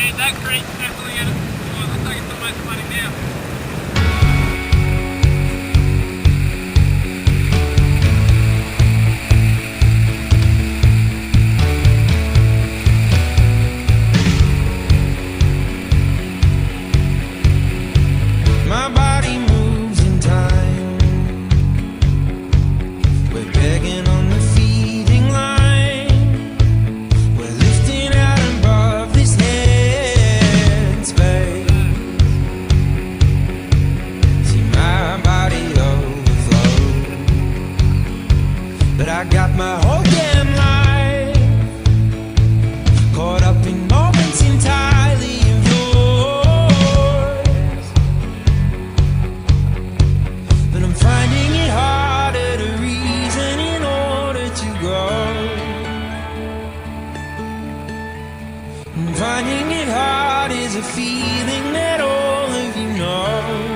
and that creek definitely is. Well, looks like it's almost flooding now. My body moves in time. We're begging on the feeding line. We're lifting out above this headspace. See my body overflow, but I got my whole damn life caught up in moments entirely of yours. But I'm finding it harder to reason in order to grow. I'm finding it hard is a feeling that all of you know.